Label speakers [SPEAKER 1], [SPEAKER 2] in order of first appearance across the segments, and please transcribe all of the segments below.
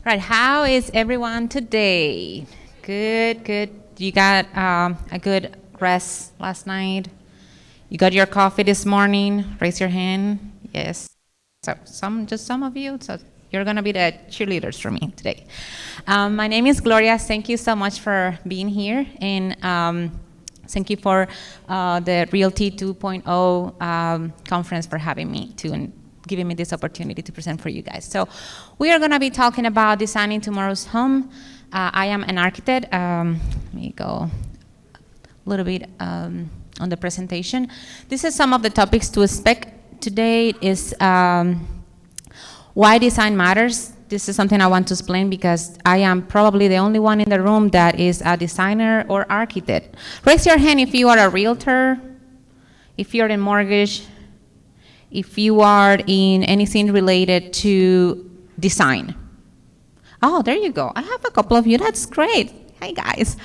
[SPEAKER 1] Right, how is everyone today? Good, good. You got a good rest last night? You got your coffee this morning? Raise your hand. Yes. So some of you. So you're gonna be the cheerleaders for me today. My name is Gloria. Thank you so much for being here, and thank you for the Realty 2.0 conference for having me too, and giving me this opportunity to present for you guys. So we are gonna be talking about designing tomorrow's home. I am an architect. Let me go a little bit on the presentation. This is some of the topics to expect today is why design matters. This is something I want to explain because I am probably the only one in the room that is a designer or architect. Raise your hand if you are a realtor, if you're in mortgage, if you are in anything related to design. Oh, there you go. I have a couple of you. That's great. Hey, guys.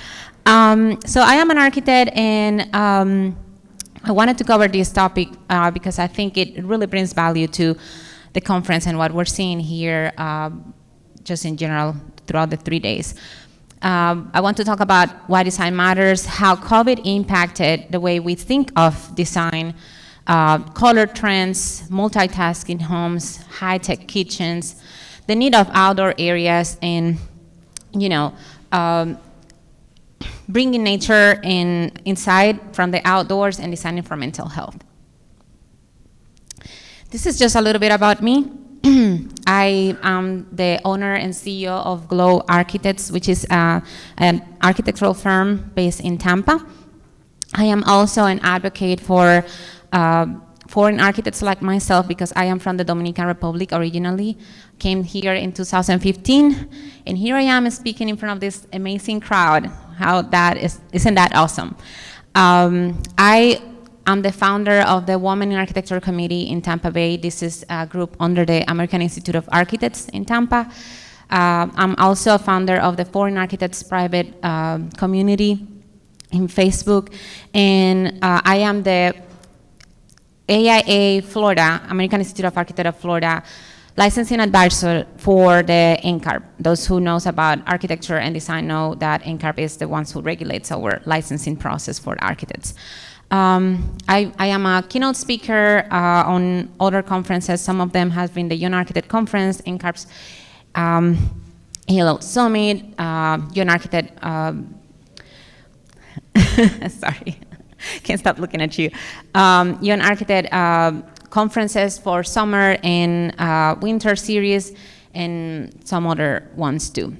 [SPEAKER 1] So I am an architect, and I wanted to cover this topic because I think it really brings value to the conference and what we're seeing here just in general throughout the 3 days. I want to talk about why design matters, how COVID impacted the way we think of design, color trends, multitasking homes, high-tech kitchens, the need of outdoor areas, and bringing nature inside from the outdoors and designing for mental health. This is just a little bit about me. I am the owner and CEO of Glow Architects, which is an architectural firm based in Tampa. I am also an advocate for foreign architects like myself because I am from the Dominican Republic originally, came here in 2015, and here I am speaking in front of this amazing crowd. How that is, isn't that awesome? I am the founder of the Women in Architecture Committee in Tampa Bay. This is a group under the American Institute of Architects in Tampa. I'm also a founder of the Foreign Architects Private Community in Facebook, and I am the AIA Florida, American Institute of Architects of Florida, licensing advisor for the NCARB. Those who knows about architecture and design know that NCARB is the ones who regulates our licensing process for architects. I am a keynote speaker on other conferences. Some of them have been the Young Architect Conference, NCARB's Halo Summit, Young Architect, sorry, can't stop looking at you. Young Architect conferences for summer and winter series, and some other ones too.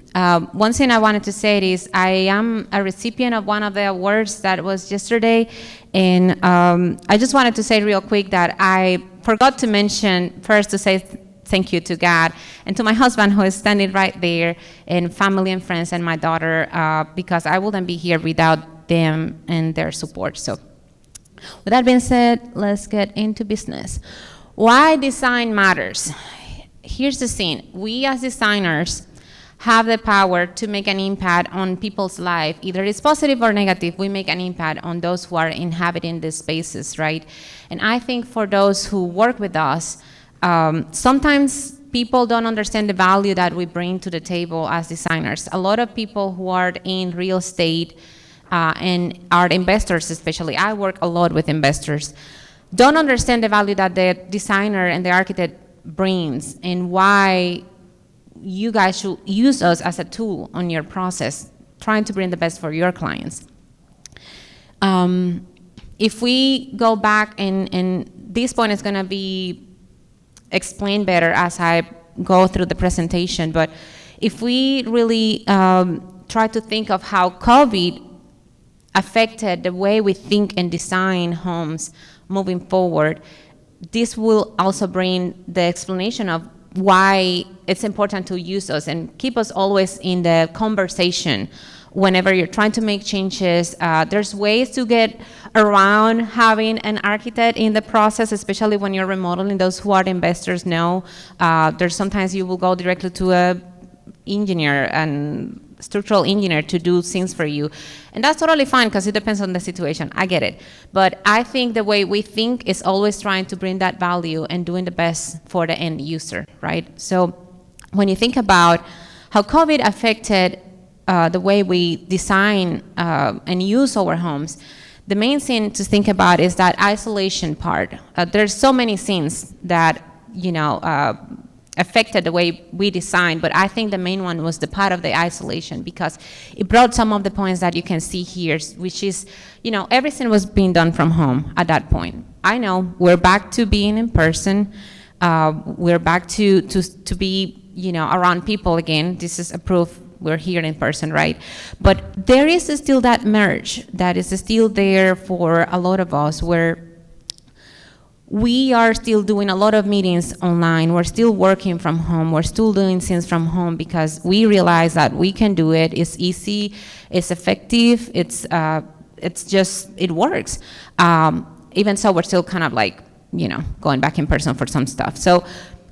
[SPEAKER 1] One thing I wanted to say is I am a recipient of one of the awards that was yesterday, and I just wanted to say real quick that I forgot to mention first to say thank you to God and to my husband who is standing right there, and family and friends and my daughter, because I wouldn't be here without them and their support. So with that being said, let's get into business. Why design matters. Here's the thing. We as designers have the power to make an impact on people's life. Either it's positive or negative, we make an impact on those who are inhabiting these spaces, right? And I think for those who work with us, sometimes people don't understand the value that we bring to the table as designers. A lot of people who are in real estate and are investors, especially, I work a lot with investors, don't understand the value that the designer and the architect brings, and why you guys should use us as a tool on your process, trying to bring the best for your clients. If we go back, and this point is gonna be explained better as I go through the presentation, but if we really try to think of how COVID affected the way we think and design homes moving forward, this will also bring the explanation of why it's important to use us and keep us always in the conversation whenever you're trying to make changes. There's ways to get around having an architect in the process, especially when you're remodeling. Those who are investors know there's sometimes you will go directly to a engineer and structural engineer to do things for you. And that's totally fine because it depends on the situation. I get it. But I think the way we think is always trying to bring that value and doing the best for the end user, right? So when you think about how COVID affected the way we design and use our homes. The main thing to think about is that isolation part. There's so many things that, affected the way we design, but I think the main one was the part of the isolation, because it brought some of the points that you can see here, which is, everything was being done from home at that point. I know we're back to being in person. We're back to be, around people again. This is a proof we're here in person, right? But there is still that merge that is still there for a lot of us, where we are still doing a lot of meetings online. We're still working from home. We're still doing things from home because we realize that we can do it. It's easy. It's effective. It's just, it works. Even so, we're still kind of like, going back in person for some stuff. So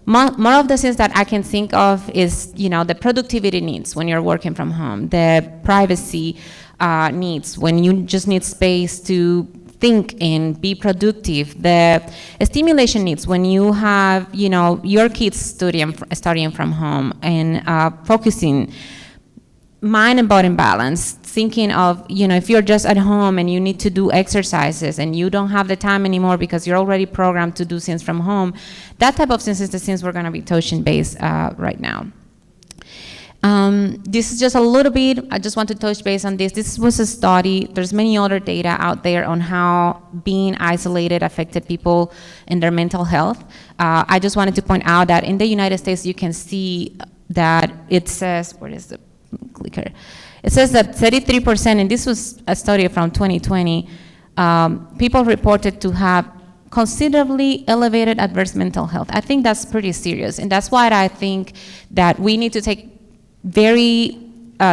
[SPEAKER 1] more of the things that I can think of is, the productivity needs when you're working from home, the privacy needs when you just need space to think and be productive, the stimulation needs when you have, your kids studying from home and focusing, mind and body balance, thinking of, if you're just at home and you need to do exercises and you don't have the time anymore because you're already programmed to do things from home, that type of things is the things we're going to be touching base right now. This is just a little bit, I just want to touch base on this. This was a study. There's many other data out there on how being isolated affected people in their mental health. I just wanted to point out that in the United States, you can see that it says, where is the clicker? It says that 33%, and this was a study from 2020, people reported to have considerably elevated adverse mental health. I think that's pretty serious, and that's why I think that we need to take very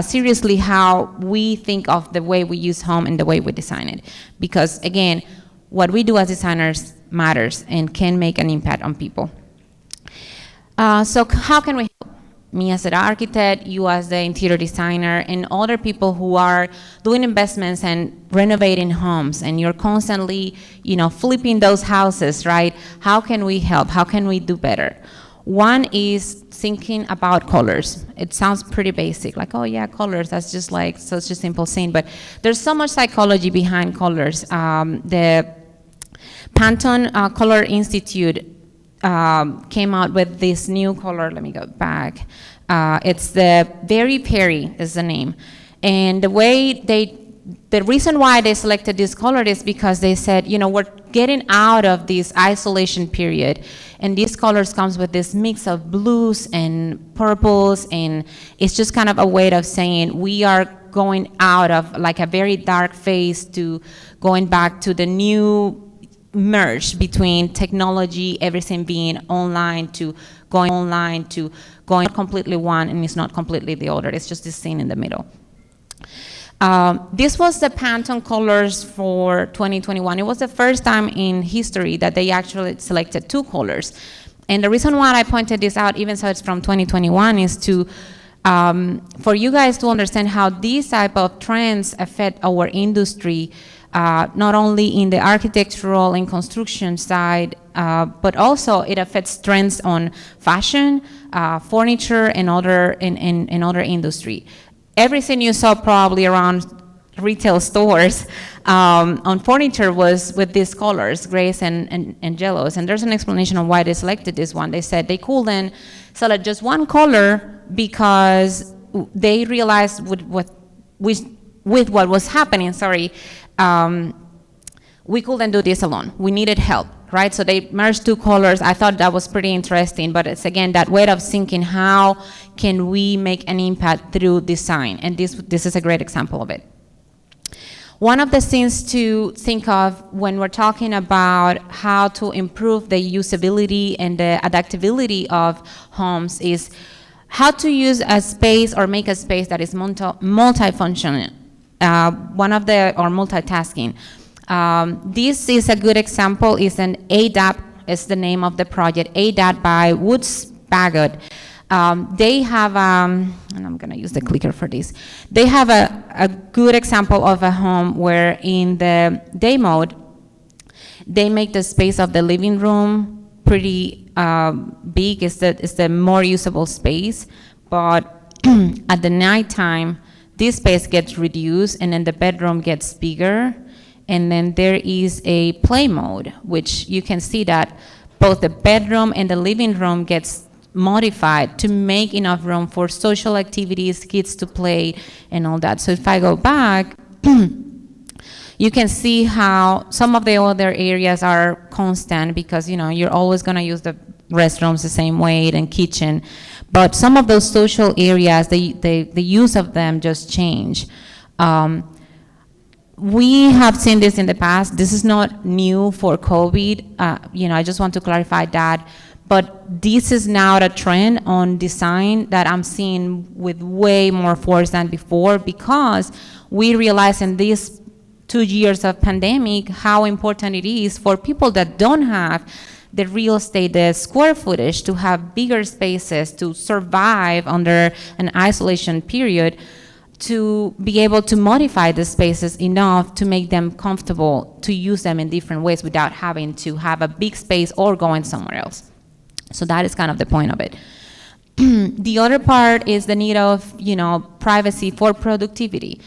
[SPEAKER 1] seriously how we think of the way we use home and the way we design it. Because again, what we do as designers matters and can make an impact on people. So how can we help? Me as an architect, you as the interior designer, and other people who are doing investments and renovating homes, and you're constantly, flipping those houses, right? How can we help? How can we do better? One is thinking about colors. It sounds pretty basic, like, oh yeah, colors, that's just like such a simple thing, but there's so much psychology behind colors. The Pantone Color Institute came out with this new color. Let me go back. It's the Very Perry is the name. And the reason why they selected this color is because they said, we're getting out of this isolation period, and these colors comes with this mix of blues and purples, and it's just kind of a way of saying we are going out of like a very dark phase to going back to the new merge between technology, everything being online, to going completely one, and it's not completely the other. It's just this thing in the middle. This was the Pantone Colors for 2021. It was the first time in history that they actually selected two colors. And the reason why I pointed this out, even though it's from 2021, is to for you guys to understand how these type of trends affect our industry, not only in the architectural and construction side, but also it affects trends on fashion, furniture, and other industry. Everything you saw probably around retail stores on furniture was with these colors, grays and yellows. And there's an explanation of why they selected this one. They said they couldn't select just one color because they realized with what was happening, we couldn't do this alone. We needed help, right? So they merged two colors. I thought that was pretty interesting, but it's again that way of thinking, how can we make an impact through design? And this is a great example of it. One of the things to think of when we're talking about how to improve the usability and the adaptability of homes is how to use a space or make a space that is multifunctional, or multitasking. This is a good example, is an ADAP, is the name of the project, ADAP by Woods Bagot. They have, and I'm gonna use the clicker for this, they have a good example of a home where in the day mode, they make the space of the living room pretty big. It's the more usable space, but at the nighttime, this space gets reduced, and then the bedroom gets bigger. And then there is a play mode, which you can see that both the bedroom and the living room gets modified to make enough room for social activities, kids to play, and all that. So if I go back, you can see how some of the other areas are constant because, you're always going to use the restrooms the same way and kitchen. But some of those social areas, the use of them just change. We have seen this in the past. This is not new for COVID. I just want to clarify that. But this is now a trend on design that I'm seeing with way more force than before because we realize in these 2 years of pandemic how important it is for people that don't have the real estate, the square footage, to have bigger spaces to survive under an isolation period, to be able to modify the spaces enough to make them comfortable to use them in different ways without having to have a big space or going somewhere else. So that is kind of the point of it. The other part is the need of, privacy for productivity.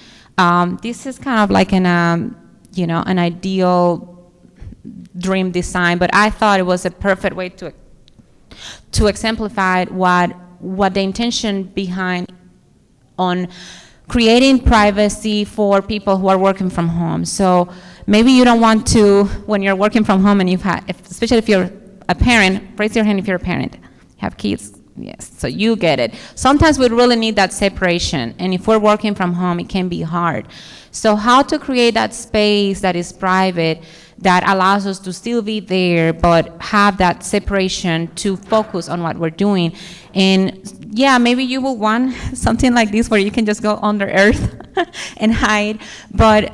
[SPEAKER 1] This is kind of like an ideal dream design, but I thought it was a perfect way to exemplify what the intention behind on creating privacy for people who are working from home. So maybe you don't want to, when you're working from home and especially if you're a parent, raise your hand if you're a parent, have kids. Yes, so you get it. Sometimes we really need that separation, and if we're working from home, it can be hard. So how to create that space that is private, that allows us to still be there, but have that separation to focus on what we're doing. And yeah, maybe you will want something like this where you can just go under earth and hide. But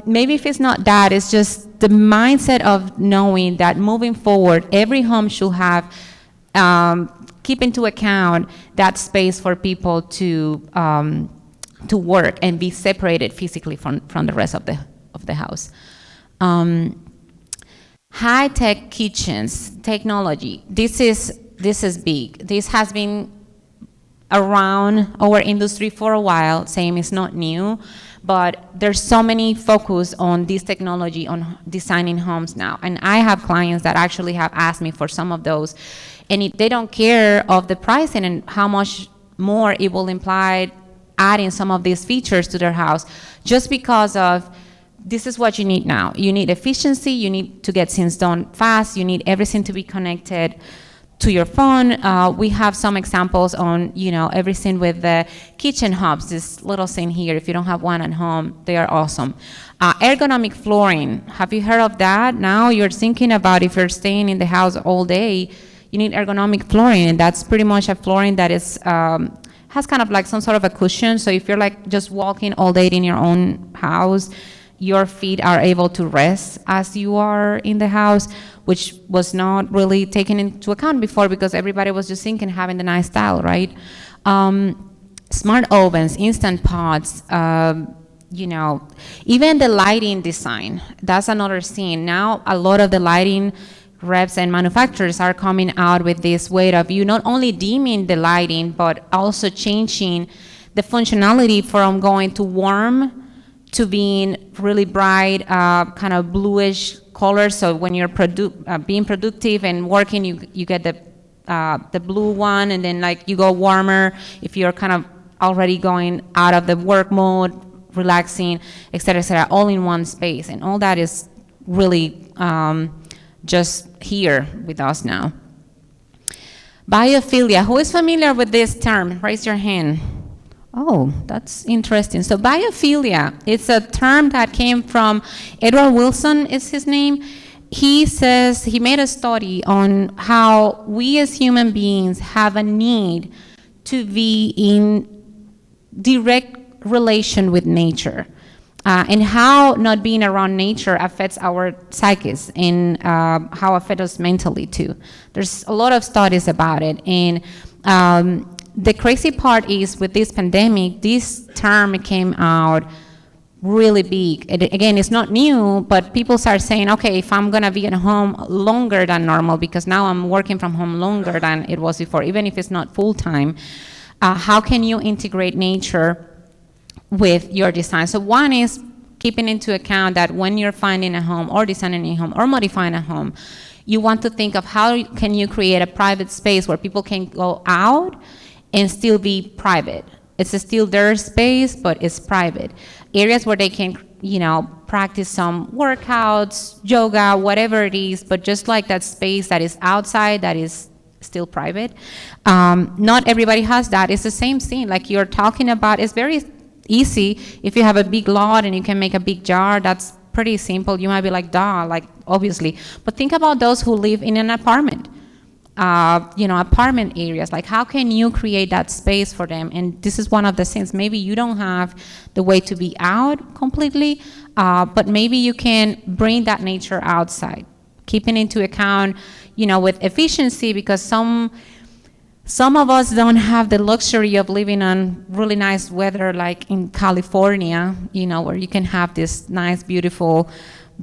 [SPEAKER 1] maybe if it's not that, it's just the mindset of knowing that moving forward, every home should have keep into account that space for people to work and be separated physically from the rest of the house. High-tech kitchens, technology. This is big. This has been around our industry for a while. Same, it's not new, but there's so many focus on this technology on designing homes now. And I have clients that actually have asked me for some of those, and they don't care of the pricing and how much more it will imply adding some of these features to their house, just because of this is what you need now. You need efficiency, you need to get things done fast, you need everything to be connected to your phone. We have some examples on, everything with the kitchen hubs, this little thing here. If you don't have one at home, they are awesome. Ergonomic flooring, have you heard of that? Now you're thinking about if you're staying in the house all day, you need ergonomic flooring, and that's pretty much a flooring that is has kind of like some sort of a cushion. So if you're like just walking all day in your own house, your feet are able to rest as you are in the house, which was not really taken into account before because everybody was just thinking having the nice style, right? Smart ovens, instant pots, even the lighting design, that's another thing. Now a lot of the lighting reps and manufacturers are coming out with this way of you not only dimming the lighting, but also changing the functionality from going to warm to being really bright, kind of bluish colors. So when you're being productive and working, you get the blue one, and then like you go warmer if you're kind of already going out of the work mode, relaxing, et cetera, all in one space. And all that is really just here with us now. Biophilia, who is familiar with this term? Raise your hand. Oh, that's interesting. So biophilia, it's a term that came from Edward Wilson is his name. He says he made a study on how we as human beings have a need to be in direct relation with nature, and how not being around nature affects our psyches and how it affects us mentally too. There's a lot of studies about it, and the crazy part is with this pandemic, this term came out really big. Again, it's not new, but people start saying, okay, if I'm gonna be at home longer than normal, because now I'm working from home longer than it was before, even if it's not full time, How can you integrate nature with your design? So one is keeping into account that when you're finding a home or designing a home or modifying a home, you want to think of how can you create a private space where people can go out and still be private. It's still their space, but it's private. Areas where they can, practice some workouts, yoga, whatever it is, but just like that space that is outside, that is still private. Not everybody has that. It's the same thing. Like you're talking about, it's very easy. If you have a big lot and you can make a big jar, that's pretty simple. You might be like, duh, like obviously. But think about those who live in an apartment. Apartment areas, like how can you create that space for them? And this is one of the things, maybe you don't have the way to be out completely, but maybe you can bring that nature outside, keeping into account, with efficiency, because some of us don't have the luxury of living on really nice weather, like in California, where you can have this nice, beautiful,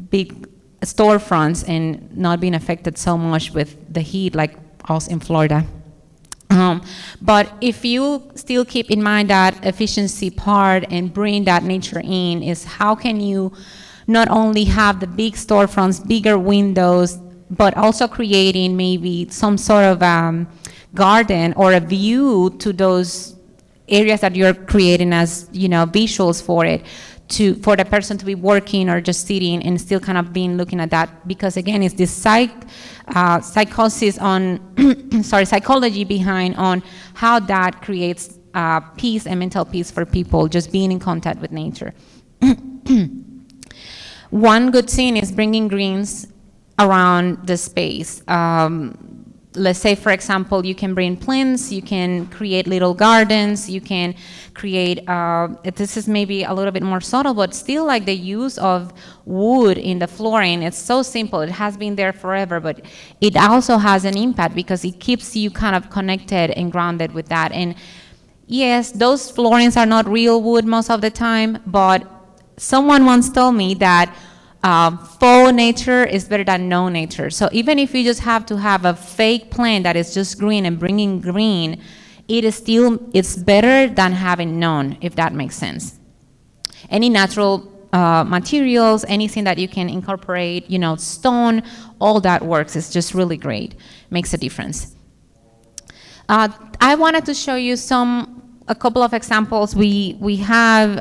[SPEAKER 1] big storefronts and not being affected so much with the heat like us in Florida. But if you still keep in mind that efficiency part and bring that nature in, is how can you not only have the big storefronts, bigger windows, but also creating maybe some sort of garden or a view to those areas that you're creating as visuals for it, for the person to be working or just sitting and still kind of being looking at that, because again, it's this psychology behind on how that creates peace and mental peace for people, just being in contact with nature. One good thing is bringing greens around the space. Let's say, for example, you can bring plants, you can create little gardens, you can create, this is maybe a little bit more subtle, but still like the use of wood in the flooring. It's so simple, it has been there forever, but it also has an impact because it keeps you kind of connected and grounded with that. And yes, those floorings are not real wood most of the time, but someone once told me that faux nature is better than no nature. So even if you just have to have a fake plant that is just green and bringing green, it's better than having none, if that makes sense. Any natural materials, anything that you can incorporate, stone, all that works. It's just really great. Makes a difference. I wanted to show you a couple of examples. We have,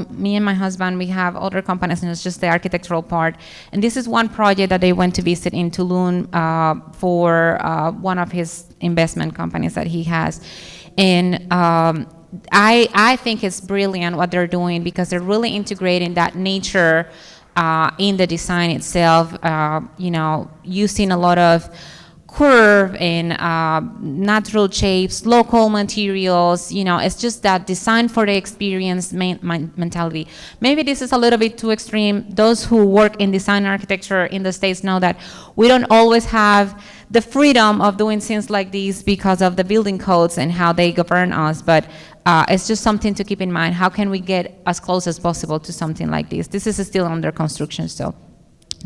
[SPEAKER 1] me and my husband, we have other companies, and it's just the architectural part. And this is one project that they went to visit in Tulum for one of his investment companies that he has. And I think it's brilliant what they're doing, because they're really integrating that nature in the design itself, using a lot of curve and natural shapes, local materials, it's just that design for the experience mentality. Maybe this is a little bit too extreme. Those who work in design architecture in the States know that we don't always have the freedom of doing things like these because of the building codes and how they govern us, but it's just something to keep in mind. How can we get as close as possible to something like this? This is still under construction, so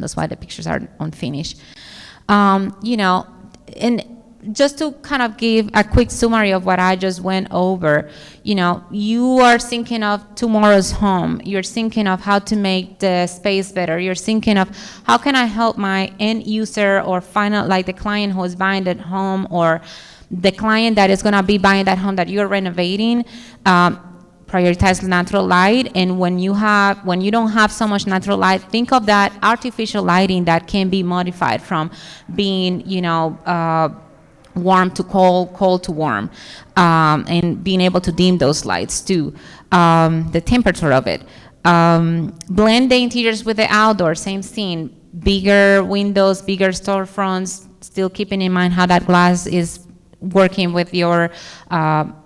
[SPEAKER 1] that's why the pictures are unfinished. And just to kind of give a quick summary of what I just went over, you are thinking of tomorrow's home. You're thinking of how to make the space better. You're thinking of how can I help my end user or final, like the client who is buying that home, or the client that is going to be buying that home that you're renovating. Prioritize natural light, and when you don't have so much natural light, think of that artificial lighting that can be modified from being warm to cold to warm, and being able to dim those lights too, the temperature of it. Blend the interiors with the outdoor, same thing, bigger windows, bigger storefronts, still keeping in mind how that glass is working with your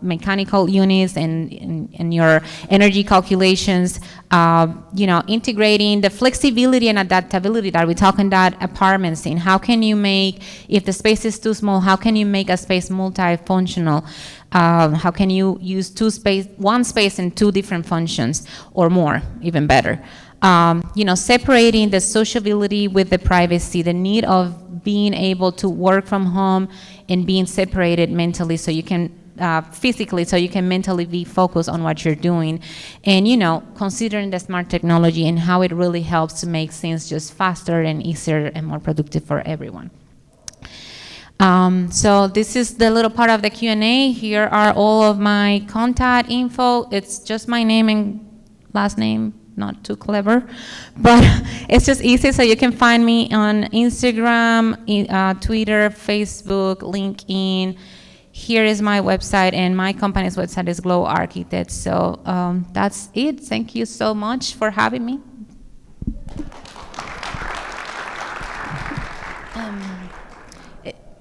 [SPEAKER 1] mechanical units and your energy calculations, integrating the flexibility and adaptability that we talk in that apartment scene. How can you make, if the space is too small, how can you make a space multifunctional? How can you use one space in two different functions or more, even better? Separating the sociability with the privacy, the need of being able to work from home and being separated mentally so you can physically, so you can mentally be focused on what you're doing. And, you know, considering the smart technology and how it really helps to make things just faster and easier and more productive for everyone. So this is the little part of the Q&A. Here are all of my contact info. It's just my name and last name, not too clever, but it's just easy, so you can find me on Instagram, Twitter, Facebook, LinkedIn. Here is my website, and my company's website is Glow Architects. So that's it. Thank you so much for having me.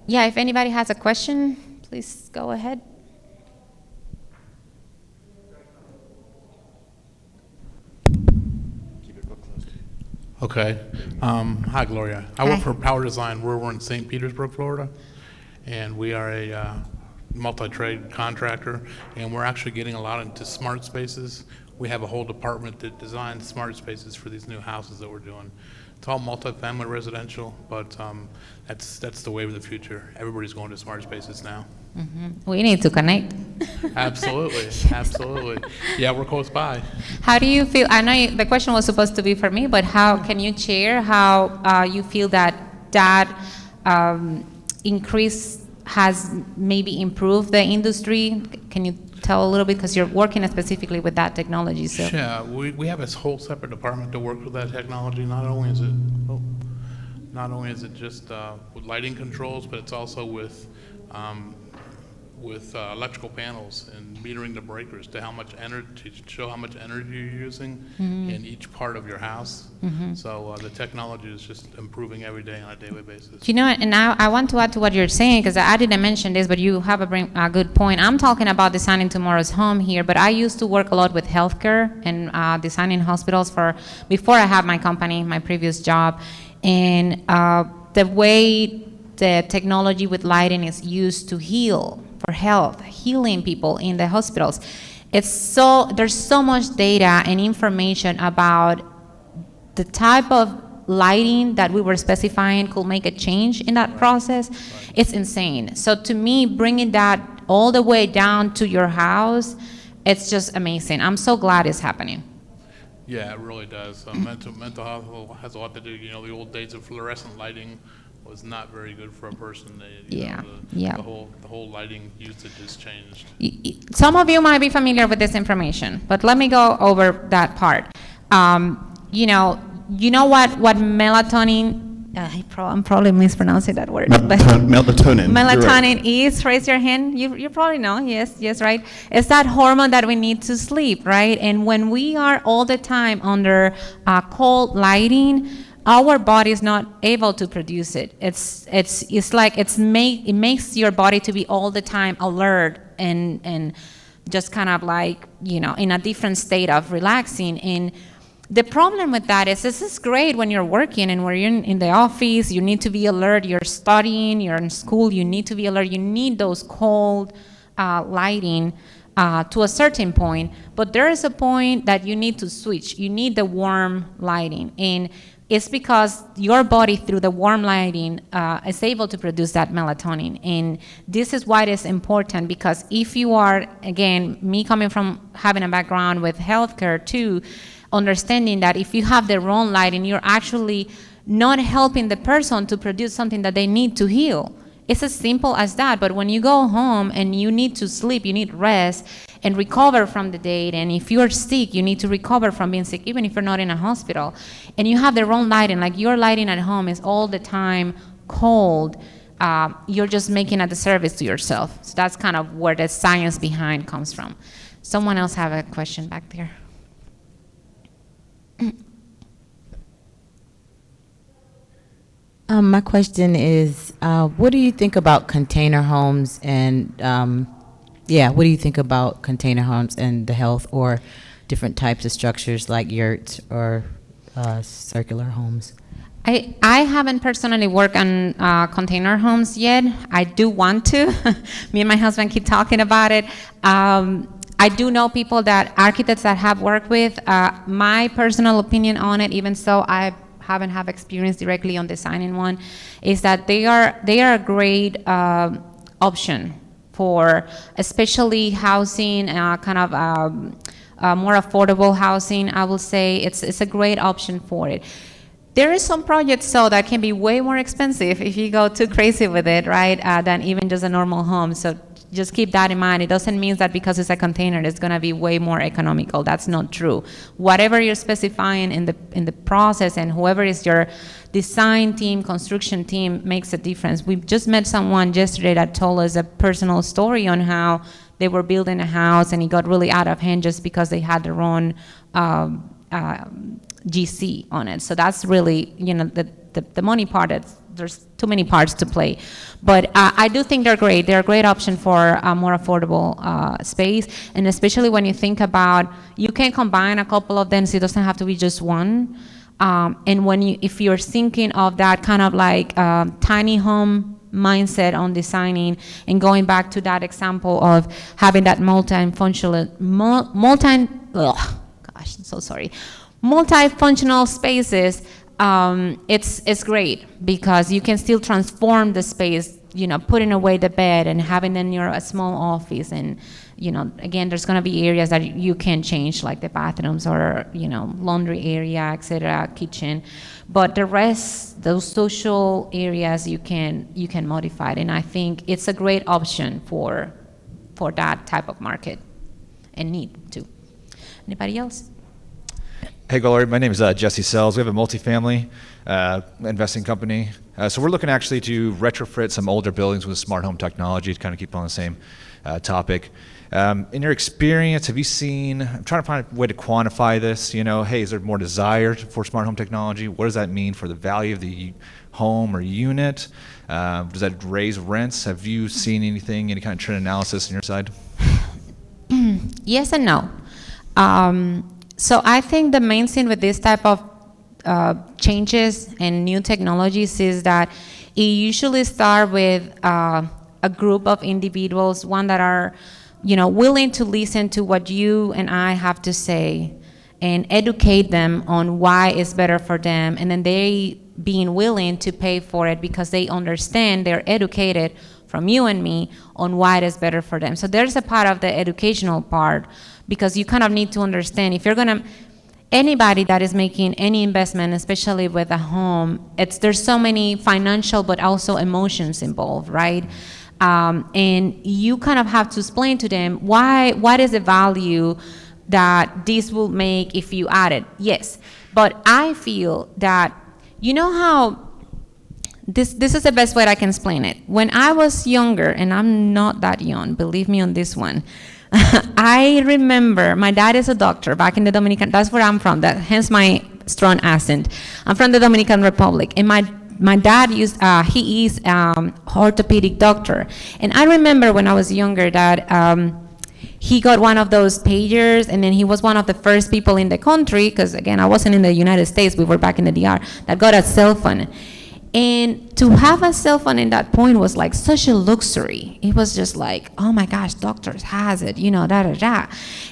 [SPEAKER 1] Yeah, if anybody has a question, please go ahead.
[SPEAKER 2] Okay. Hi, Gloria. I work for Power Design. We're in St. Petersburg, Florida, and we are a multi-trade contractor, and we're actually getting a lot into smart spaces. We have a whole department that designs smart spaces for these new houses that we're doing. It's all multifamily residential, but that's the wave of the future. Everybody's going to smart spaces now.
[SPEAKER 1] Mm-hmm. We need to connect.
[SPEAKER 2] Absolutely, absolutely. Yeah, we're close by.
[SPEAKER 1] How do you feel? I know the question was supposed to be for me, but how can you share how you feel that increase has maybe improved the industry? Can you tell a little bit, because you're working specifically with that technology? So
[SPEAKER 2] yeah, we have this whole separate department that works with that technology. Not only is it just with lighting controls, but it's also with electrical panels and metering the breakers to how much energy, to show how much energy you're using in each part of your house. So the technology is just improving every day on a daily basis.
[SPEAKER 1] You know, and I want to add to what you're saying, because I didn't mention this, but you have a good point. I'm talking about designing tomorrow's home here, but I used to work a lot with healthcare and designing hospitals before I had my company, my previous job. And the way the technology with lighting is used to heal, for health, healing people in the hospitals. There's so much data and information about the type of lighting that we were specifying could make a change in that process. It's insane. So to me, bringing that all the way down to your house, it's just amazing. I'm so glad it's happening.
[SPEAKER 2] Yeah, it really does. Mental health has a lot to do. You know, the old days of fluorescent lighting was not very good for a person. The whole lighting usage has changed.
[SPEAKER 1] Some of you might be familiar with this information, but let me go over that part. You know what melatonin? I'm probably mispronouncing that word.
[SPEAKER 3] Melatonin.
[SPEAKER 1] Melatonin right. Is, raise your hand. You probably know, yes, right? It's that hormone that we need to sleep, right? And when we are all the time under cold lighting, our body is not able to produce it. It makes your body to be all the time alert and just kind of like, in a different state of relaxing. And the problem with that is this is great when you're working and when you're in the office, you need to be alert. You're studying, you're in school, you need to be alert. You need those cold lighting to a certain point. But there is a point that you need to switch. You need the warm lighting. And it's because your body, through the warm lighting, is able to produce that melatonin. And this is why it is important, because if you are, again, me coming from having a background with healthcare too, understanding that if you have the wrong lighting, you're actually not helping the person to produce something that they need to heal. It's as simple as that. But when you go home and you need to sleep, you need rest and recover from the day. And if you're sick, you need to recover from being sick, even if you're not in a hospital. And you have the wrong lighting, like your lighting at home is all the time cold. You're just making a disservice to yourself. So that's kind of where the science behind comes from. Someone else have a question back there?
[SPEAKER 4] My question is, what do you think about container homes and, what do you think about container homes and the health, or different types of structures like yurts or circular homes?
[SPEAKER 1] I haven't personally worked on container homes yet. I do want to. Me and my husband keep talking about it. I do know architects that have worked with. My personal opinion on it, even so I haven't have experience directly on designing one, is that they are a great option for especially housing, more affordable housing. I will say it's a great option for it. There is some projects though that can be way more expensive if you go too crazy with it, right? Than even just a normal home. So just keep that in mind. It doesn't mean that because it's a container, it's going to be way more economical. That's not true. Whatever you're specifying in the process, and whoever is your design team, construction team, makes a difference. We just met someone yesterday that told us a personal story on how they were building a house and it got really out of hand just because they had their own GC on it. So that's really, the money part. There's too many parts to play. But I do think they're great. They're a great option for a more affordable space. And especially when you think about, you can combine a couple of them, so it doesn't have to be just one. And if you're thinking of that kind of like tiny home mindset on designing, and going back to that example of having that multifunctional spaces, it's great because you can still transform the space, putting away the bed and having then a small office, and again, there's going to be areas that you can change, like the bathrooms or laundry area, etc., kitchen, but the rest, those social areas, you can modify it, and I think it's a great option for that type of market and need too. Anybody else?
[SPEAKER 3] Hey, Gloria, my name is Jesse Sells. We have a multifamily investing company. So we're looking actually to retrofit some older buildings with smart home technology to kind of keep on the same topic. In your experience, have you seen, I'm trying to find a way to quantify this, hey, is there more desire for smart home technology? What does that mean for the value of the home or unit? Does that raise rents? Have you seen anything, any kind of trend analysis on your side?
[SPEAKER 1] Yes and no. So I think the main thing with this type of changes and new technologies is that it usually starts with a group of individuals, one that are, willing to listen to what you and I have to say and educate them on why it's better for them, and then they being willing to pay for it because they understand, they're educated from you and me on why it is better for them. So there's a part of the educational part, because you kind of need to understand, if you're gonna, anybody that is making any investment, especially with a home, there's so many financial but also emotions involved, right? And you kind of have to explain to them what is the value that this will make if you add it. Yes, but I feel that, how this is the best way I can explain it. When I was younger, and I'm not that young, believe me on this one, I remember my dad is a doctor back in the Dominican, that's where I'm from, hence my strong accent. I'm from the Dominican Republic, and my dad he is orthopedic doctor. And I remember when I was younger that he got one of those pagers, and then he was one of the first people in the country, because again, I wasn't in the United States, we were back in the DR, that got a cell phone. And to have a cell phone in that point was like such a luxury. It was just like, oh my gosh, doctors has it, da.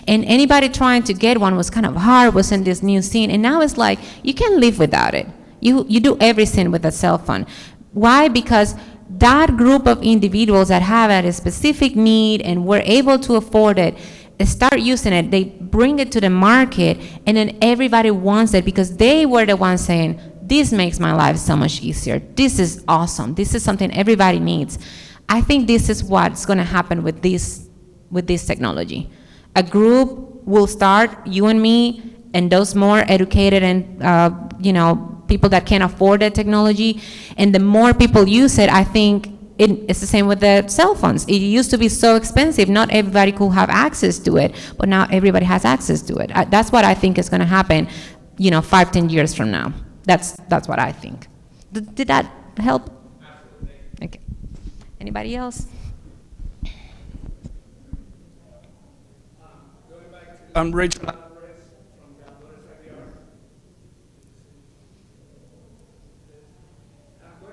[SPEAKER 1] And anybody trying to get one was kind of hard, was in this new scene. And now it's like, you can live without it. You do everything with a cell phone. Why? Because that group of individuals that have a specific need and were able to afford it, start using it, they bring it to the market, and then everybody wants it because they were the ones saying, this makes my life so much easier. This is awesome. This is something everybody needs. I think this is what's going to happen with this technology. A group will start, you and me, and those more educated and people that can afford the technology. And the more people use it, I think it's the same with the cell phones. It used to be so expensive. Not everybody could have access to it, but now everybody has access to it. That's what I think is going to happen, 5-10 years from now. That's what I think. Did that help? Absolutely. Okay. Anybody else?
[SPEAKER 5] I'm Rich.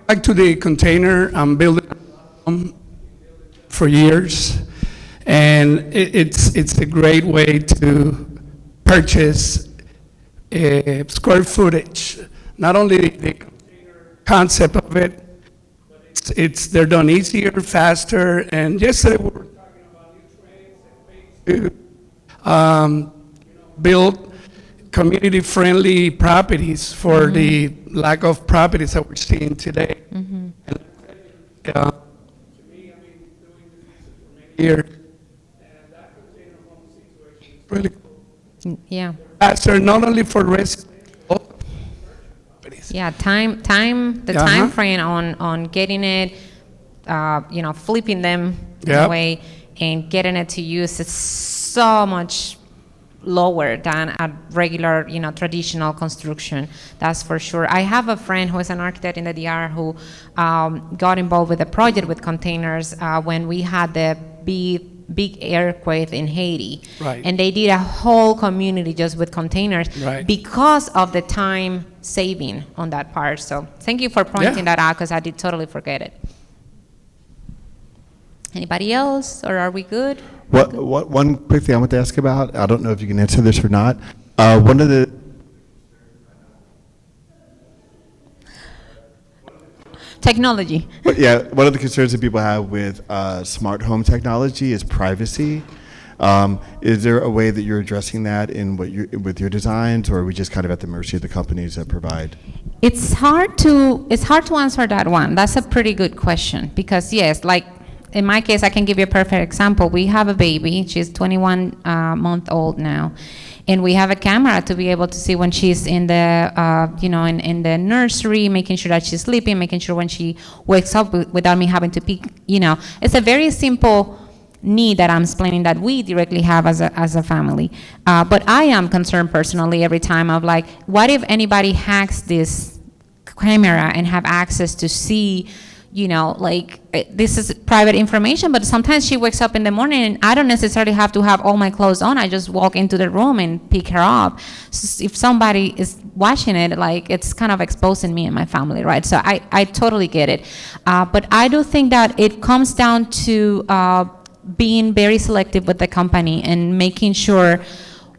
[SPEAKER 5] Back to the container. I'm building for years, and it's a great way to purchase square footage. Not only the concept of it, but they're done easier, faster, and yesterday we were talking about new trends and ways to build community-friendly properties for the lack of properties that we're seeing today. And, to me, I've been doing this for many years, and that container home situation is really cool.
[SPEAKER 1] Yeah.
[SPEAKER 5] Faster, not only for residents, but also for properties.
[SPEAKER 1] Yeah, the time frame on getting it, flipping them in a
[SPEAKER 5] Yep.
[SPEAKER 1] way and getting it to use is so much lower than a regular, traditional construction. That's for sure. I have a friend who is an architect in the DR who got involved with a project with containers when we had the big earthquake in Haiti.
[SPEAKER 5] Right.
[SPEAKER 1] And they did a whole community just with containers
[SPEAKER 5] Right.
[SPEAKER 1] because of the time saving on that part. So thank you for pointing that out because I did totally forget it. Anybody else, or are we good?
[SPEAKER 6] One quick thing I want to ask about, I don't know if you can answer this or not. One of the
[SPEAKER 1] Technology.
[SPEAKER 6] one of the concerns that people have with smart home technology is privacy. Is there a way that you're addressing that with your designs, or are we just kind of at the mercy of the companies that provide?
[SPEAKER 1] It's hard to answer that one. That's a pretty good question because yes, like in my case, I can give you a perfect example. We have a baby. She's 21 month old now, and we have a camera to be able to see when she's in the in the nursery, making sure that she's sleeping, making sure when she wakes up without me having to pick. It's a very simple need that I'm explaining that we directly have as a family. But I am concerned personally every time of like, what if anybody hacks this camera and have access to see, this is private information, but sometimes she wakes up in the morning and I don't necessarily have to have all my clothes on. I just walk into the room and pick her up. So if somebody is watching it, like it's kind of exposing me and my family, right? So I totally get it. But I do think that it comes down to being very selective with the company and making sure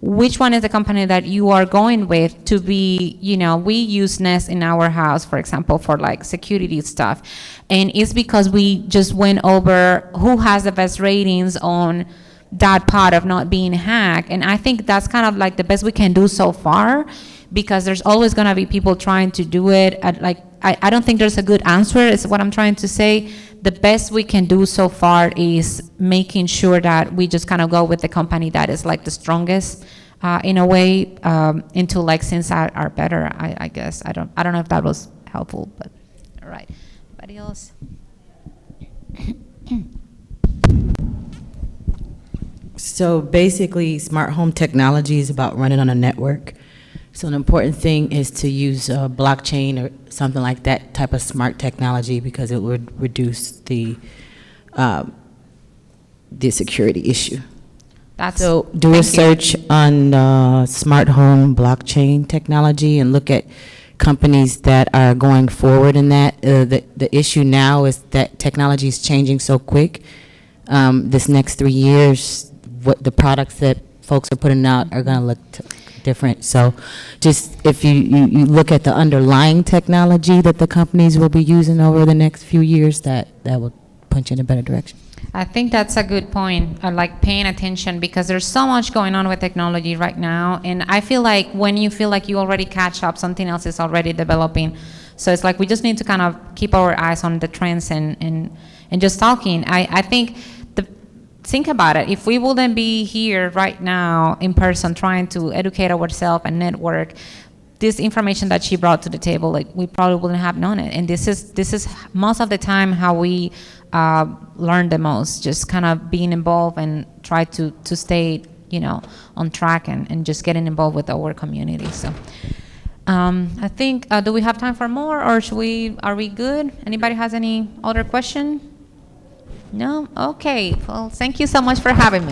[SPEAKER 1] which one is the company that you are going with to be, we use Nest in our house, for example, for like security stuff. And it's because we just went over who has the best ratings on that part of not being hacked. And I think that's kind of like the best we can do so far, because there's always going to be people trying to do it. I don't think there's a good answer, is what I'm trying to say. The best we can do so far is making sure that we just kind of go with the company that is like the strongest in a way, until like things are better, I guess. I don't know if that was helpful, but all right. Anybody else?
[SPEAKER 4] So basically, smart home technology is about running on a network. So an important thing is to use blockchain or something like that type of smart technology, because it would reduce the security issue. So do a search on smart home blockchain technology and look at companies that are going forward in that. The issue now is that technology is changing so quick. This next 3 years, what the products that folks are putting out are going to look different. So just if you look at the underlying technology that the companies will be using over the next few years, that will punch in a better direction.
[SPEAKER 1] I think that's a good point, like paying attention, because there's so much going on with technology right now. And I feel like when you feel like you already catch up, something else is already developing. So it's like we just need to kind of keep our eyes on the trends and just talking. I think think about it. If we wouldn't be here right now in person trying to educate ourselves and network, this information that she brought to the table, like we probably wouldn't have known it. And this is most of the time how we learn the most, just kind of being involved and try to stay, on track and just getting involved with our community. So I think, do we have time for more, or are we good? Anybody has any other question? No? Okay. Well, thank you so much for having me.